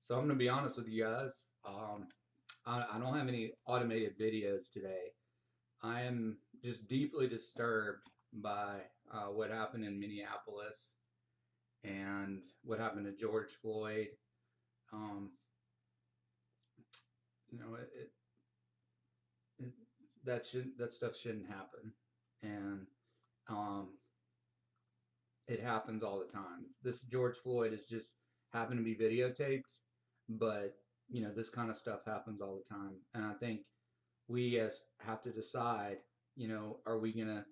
So I'm going to be honest with you guys. I don't have any automated videos today. I am just deeply disturbed by what happened in Minneapolis and what happened to George Floyd. Um, you know, it that stuff shouldn't happen, and um, it happens all the time. This George Floyd is just happened to be videotaped, but this kind of stuff happens all the time, and I think we as have to decide, are we gonna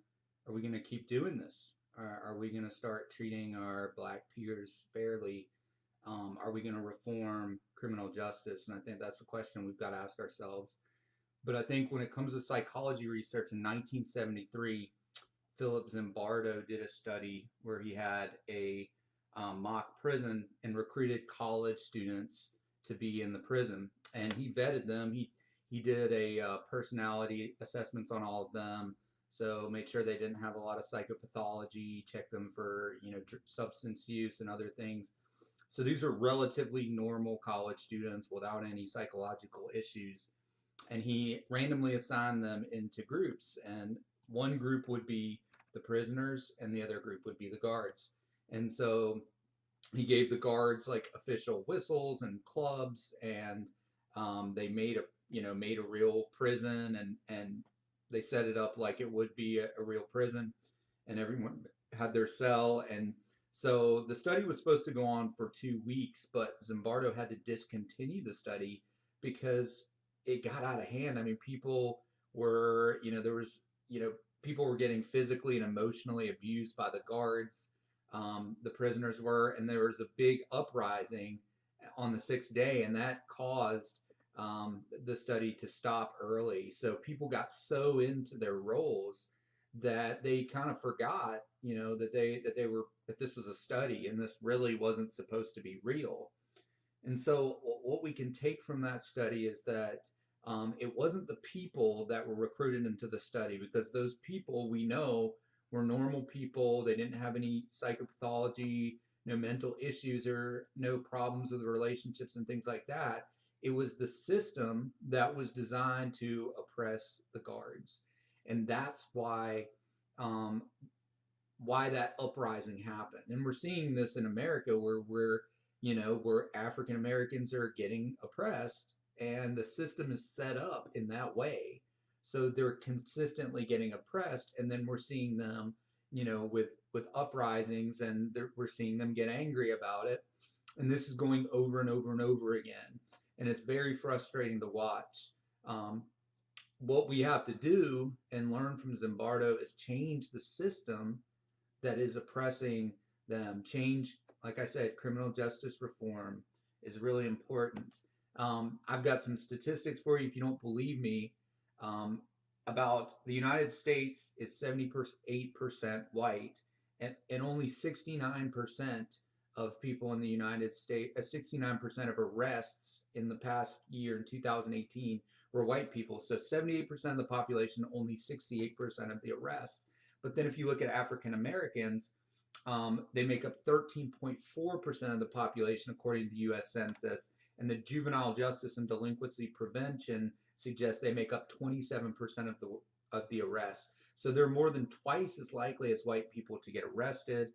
keep doing this? Are we gonna start treating our black peers fairly? Are we gonna reform criminal justice? And I think that's the question we've got to ask ourselves. But I think when it comes to psychology research in 1973, Philip Zimbardo did a study where he had a mock prison and recruited college students to be in the prison, and he vetted them. He did a personality assessments on all of them, so made sure they didn't have a lot of psychopathology, checked them for substance use and other things. So these are relatively normal college students without any psychological issues, and he randomly assigned them into groups. And one group would be the prisoners, and the other group would be the guards. And so he gave the guards like official whistles and clubs, and they made a real prison, and they set it up like it would be a real prison, and everyone had their cell. And so the study was supposed to go on for 2 weeks, but Zimbardo had to discontinue the study because it got out of hand. I mean, people were, there was, people were getting physically and emotionally abused by the guards. The prisoners were, and there was a big uprising on the 6th day, and that caused the study to stop early. So people got so into their roles that they kind of forgot, that this was a study and this really wasn't supposed to be real. And so, what we can take from that study is that it wasn't the people that were recruited into the study, because those people we know were normal people. They didn't have any psychopathology, no mental issues, or no problems with relationships and things like that. It was the system that was designed to oppress the guards. And that's um, why that uprising happened. And we're seeing this in America where African Americans are getting oppressed, and the system is set up in that way. So they're consistently getting oppressed, and then we're seeing them, with uprisings, and we're seeing them get angry about it. And this is going over and over and over again. And it's very frustrating to watch. Um, what we have to do and learn from Zimbardo is change the system that is oppressing them. Change, like I said, criminal justice reform is really important. I've got some statistics for you if you don't believe me. Um, about the United States is 78% white, and only 69% of people in the United States, 69% of arrests in the past year in 2018 were white people. So 78% of the population, only 68% of the arrests. But then if you look at African Americans, they make up 13.4% of the population according to the U.S. Census, and the juvenile justice and delinquency prevention suggests they make up 27% of the arrests. So they're more than twice as likely as white people to get arrested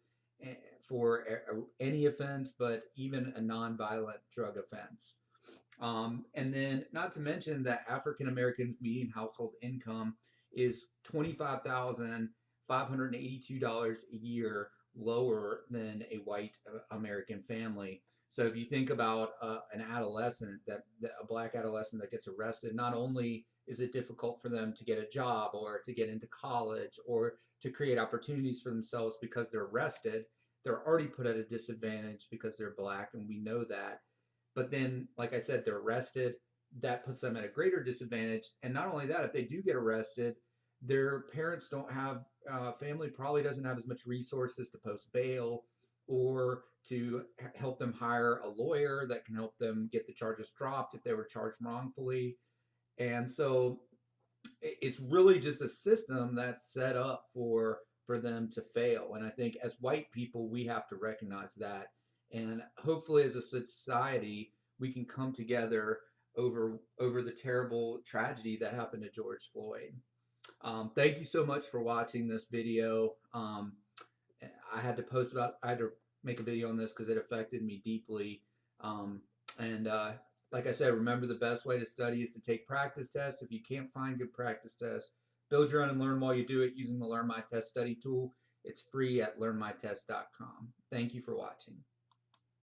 for any offense, but even a nonviolent drug offense. And then, not to mention that African Americans' median household income is $25,582 a year lower than a white American family. So if you think about an adolescent, that a black adolescent that gets arrested, not only is it difficult for them to get a job or to get into college or to create opportunities for themselves because they're arrested, they're already put at a disadvantage because they're black, and we know that. But then, like I said, they're arrested. That puts them at a greater disadvantage. And not only that, if they do get arrested, their parents don't have, family probably doesn't have as much resources to post bail or to help them hire a lawyer that can help them get the charges dropped if they were charged wrongfully. And so it's really just a system that's set up for them to fail. And I think as white people, we have to recognize that. And hopefully, as a society, we can come together over the terrible tragedy that happened to George Floyd. Thank you so much for watching this video. I had to make a video on this because it affected me deeply. Um, and like I said, remember the best way to study is to take practice tests. If you can't find good practice tests, build your own and learn while you do it using the Learn My Test study tool. It's free at learnmytest.com. Thank you for watching.